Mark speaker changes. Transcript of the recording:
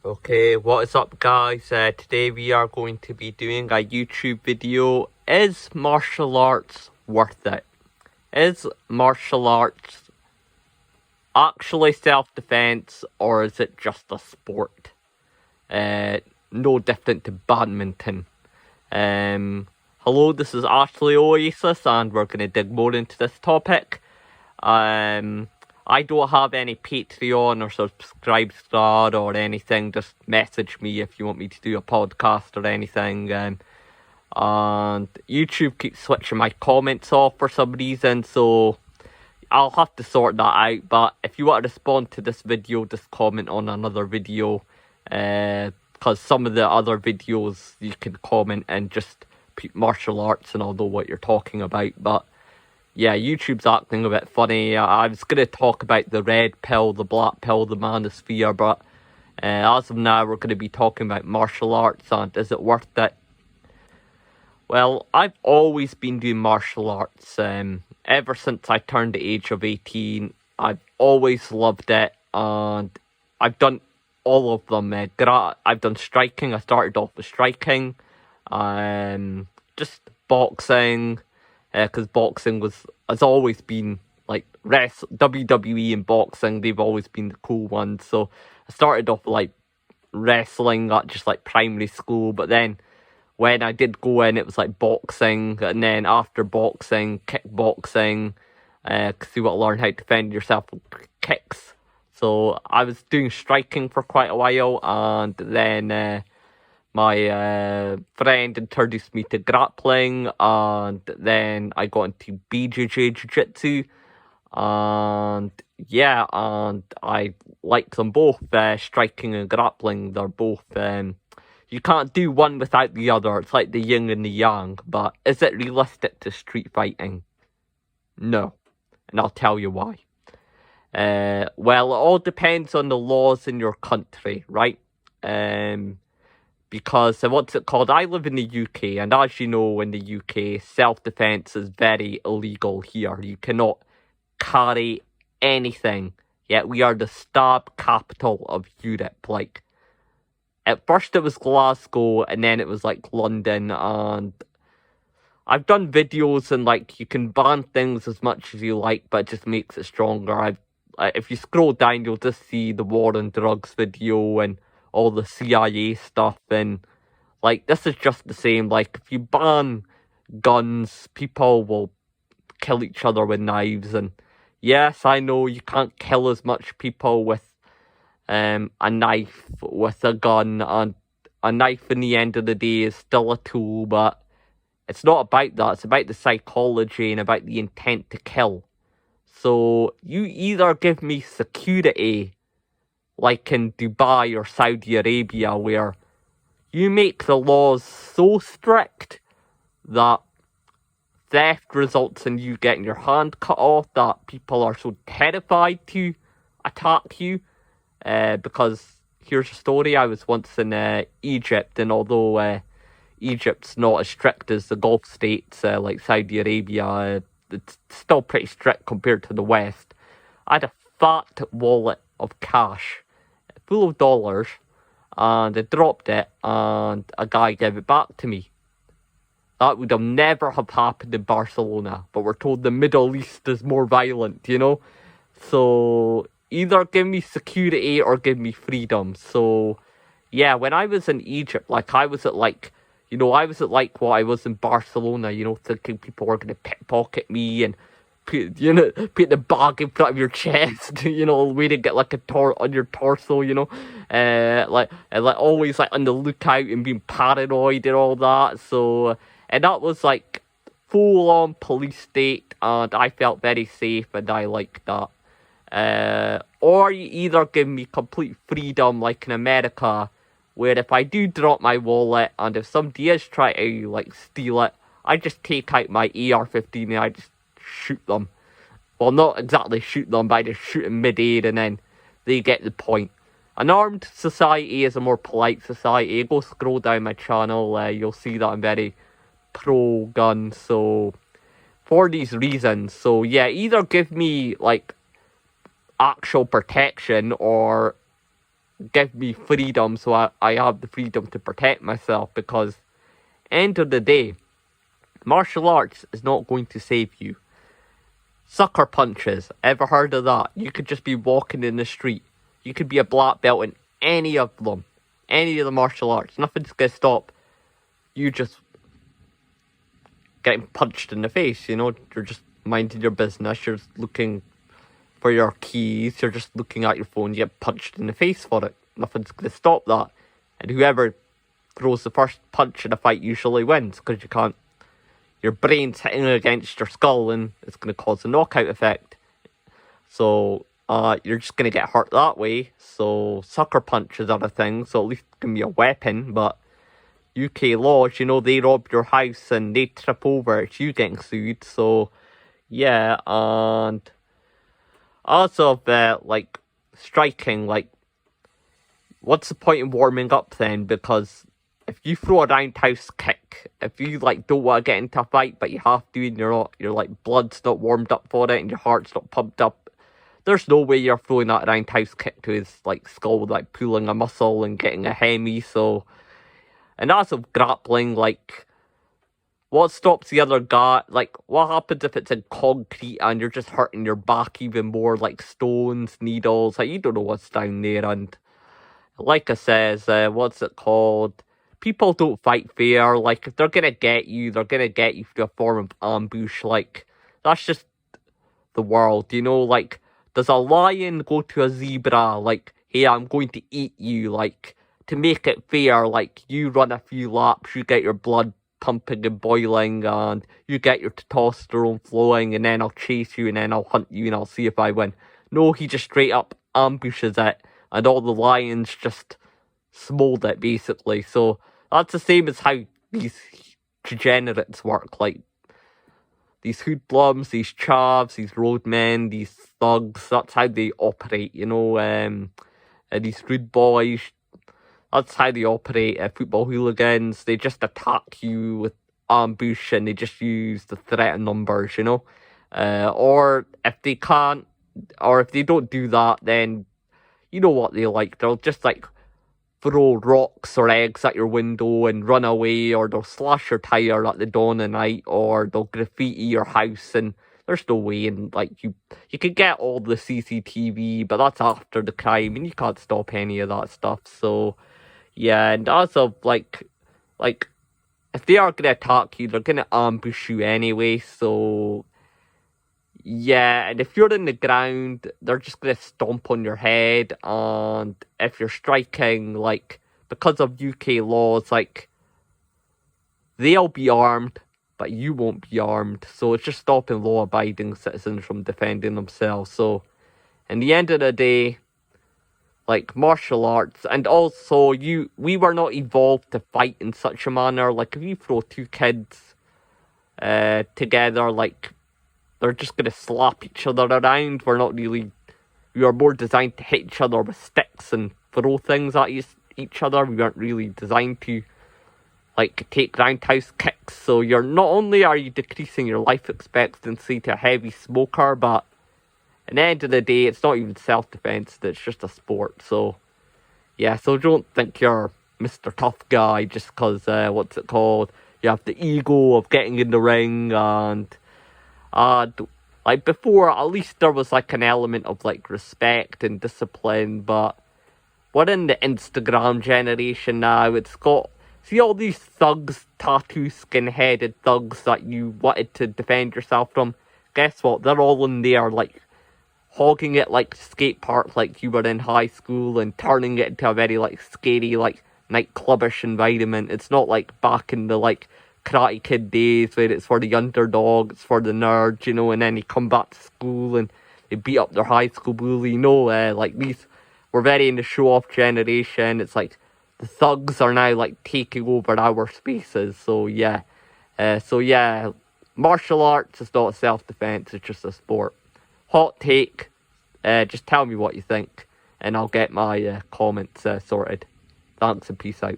Speaker 1: Okay, what is up, guys? Today we are going to be doing a YouTube video. Is martial arts worth it? Is martial arts actually self-defense, or is it just a sport? No different to badminton. Hello, this is Ashley Oasis, and we're going to dig more into this topic. I don't have any Patreon or subscribe star or anything. Just message me if you want me to do a podcast or anything. And YouTube keeps switching my comments off for some reason, so I'll have to sort that out. But if you want to respond to this video, just comment on another video. Because some of the other videos you can comment and just put martial arts and I'll know what you're talking about. But yeah, YouTube's acting a bit funny. I was going to talk about the red pill, the black pill, the manosphere, but as of now, we're going to be talking about martial arts, and is it worth it? Well, I've always been doing martial arts. Ever since I turned the age of 18, I've always loved it, and I've done all of them. I've done striking. I started off with striking, just boxing, because boxing has always been like WWE and boxing. They've always been the cool ones. So I started off like wrestling at just like primary school, but then when I did go in, it was like boxing, and then after boxing, kickboxing, because you want to learn how to defend yourself with kicks. So I was doing striking for quite a while, and then my friend introduced me to grappling, and then I got into BJJ Jiu-Jitsu, and yeah, and I like them both, striking and grappling. They're both, you can't do one without the other. It's like the yin and the yang, but is it realistic to street fighting? No, and I'll tell you why. Well, it all depends on the laws in your country, right? Because what's it called? I live in the UK, and as you know, in the UK, self-defense is very illegal here. You cannot carry anything. Yet we are the stab capital of Europe. Like, at first it was Glasgow, and then it was like London, and I've done videos, and like you can ban things as much as you like, but it just makes it stronger. If you scroll down, you'll just see the war on drugs video and all the CIA stuff, and like this is just the same. Like, if you ban guns, people will kill each other with knives, and yes, I know you can't kill as much people with a knife with a gun, and a knife in the end of the day is still a tool, but it's not about that. It's about the psychology and about the intent to kill. So you either give me security, like in Dubai or Saudi Arabia, where you make the laws so strict that theft results in you getting your hand cut off, that people are so terrified to attack you. Because here's a story. I was once in Egypt, and although Egypt's not as strict as the Gulf states like Saudi Arabia, it's still pretty strict compared to the West. I had a fat wallet of cash full of dollars, and I dropped it, and a guy gave it back to me. That would have never have happened in Barcelona, but we're told the Middle East is more violent, you know? So either give me security or give me freedom. So yeah, when I was in Egypt, like I was at like what I was in Barcelona, thinking people were going to pickpocket me and put the bag in front of your chest, way to get like on your torso, like always like on the lookout and being paranoid and all that. So, and that was like full on police state, and I felt very safe, and I liked that. Or you either give me complete freedom, like in America, where if I do drop my wallet, and if somebody is trying to like steal it, I just take out my AR-15 and I just shoot them. Well, not exactly shoot them, but I just shoot in mid-air, and then they get the point. An armed society is a more polite society. Go scroll down my channel, you'll see that I'm very pro-gun, so for these reasons. So yeah, either give me like actual protection, or give me freedom, so I have the freedom to protect myself, because end of the day, martial arts is not going to save you. Sucker punches, ever heard of that? You could just be walking in the street. You could be a black belt in any of them. Any of the martial arts. Nothing's going to stop you just getting punched in the face, you know? You're just minding your business. You're just looking for your keys. You're just looking at your phone. You get punched in the face for it. Nothing's going to stop that. And whoever throws the first punch in a fight usually wins, because you can't. Your brain's hitting against your skull, and it's going to cause a knockout effect. So, you're just going to get hurt that way. So, sucker punches are a thing, so at least it can be a weapon. But UK laws, you know, they rob your house and they trip over, it's you getting sued. So, yeah, and also, like, striking, like, what's the point in warming up then? Because if you throw a roundhouse kick, if you, like, don't want to get into a fight, but you have to, and your like, blood's not warmed up for it, and your heart's not pumped up, there's no way you're throwing that roundhouse kick to his, like, skull, like, pulling a muscle and getting a hemi. So, and also grappling, like, what stops the other guy? Like, what happens if it's in concrete and you're just hurting your back even more? Like, stones, needles, like, you don't know what's down there. And like I says, what's it called? People don't fight fair. Like, if they're gonna get you, they're gonna get you through a form of ambush. Like, that's just the world, you know? Like, does a lion go to a zebra, like, hey, I'm going to eat you? Like, to make it fair, like, you run a few laps, you get your blood pumping and boiling, and you get your testosterone flowing, and then I'll chase you, and then I'll hunt you, and I'll see if I win. No, he just straight up ambushes it, and all the lions just smold it, basically. So, that's the same as how these degenerates work, like, these hoodlums, these chavs, these roadmen, these thugs, that's how they operate, you know, and these rude boys, that's how they operate. Football hooligans, they just attack you with ambush, and they just use the threat of numbers, you know. Or if they can't, or if they don't do that, then you know what they like. They'll just, like, throw rocks or eggs at your window and run away, or they'll slash your tire at the dawn of night, or they'll graffiti your house, and there's no way. And, like, you can get all the CCTV, but that's after the crime, and you can't stop any of that stuff. So, yeah, and also, like, if they are going to attack you, they're going to ambush you anyway, so, yeah, and if you're in the ground, they're just going to stomp on your head, and if you're striking, like, because of UK laws, like, they'll be armed, but you won't be armed, so it's just stopping law-abiding citizens from defending themselves. So, in the end of the day, like, martial arts, and also, we were not evolved to fight in such a manner. Like, if you throw two kids together, like, they're just going to slap each other around. We are more designed to hit each other with sticks and throw things at each other. We aren't really designed to, like, take roundhouse kicks. So not only are you decreasing your life expectancy to a heavy smoker, but at the end of the day, it's not even self-defense, it's just a sport. So, yeah, so don't think you're Mr. Tough Guy just because, what's it called? You have the ego of getting in the ring, and, like, before, at least there was, like, an element of, like, respect and discipline, but we're in the Instagram generation now. It's got, see all these thugs, tattoo skin-headed thugs that you wanted to defend yourself from? Guess what? They're all in there, like, hogging it like skate park, like you were in high school, and turning it into a very, like, scary, like, nightclubish environment. It's not like back in the, like, Karate Kid days where it's for the underdog, it's for the nerds, you know, and then they come back to school and they beat up their high school bully. No, like, we're very in the show-off generation. It's like the thugs are now, like, taking over our spaces. So yeah, martial arts is not self-defense, it's just a sport. Hot take, just tell me what you think, and I'll get my comments sorted. Thanks and peace out.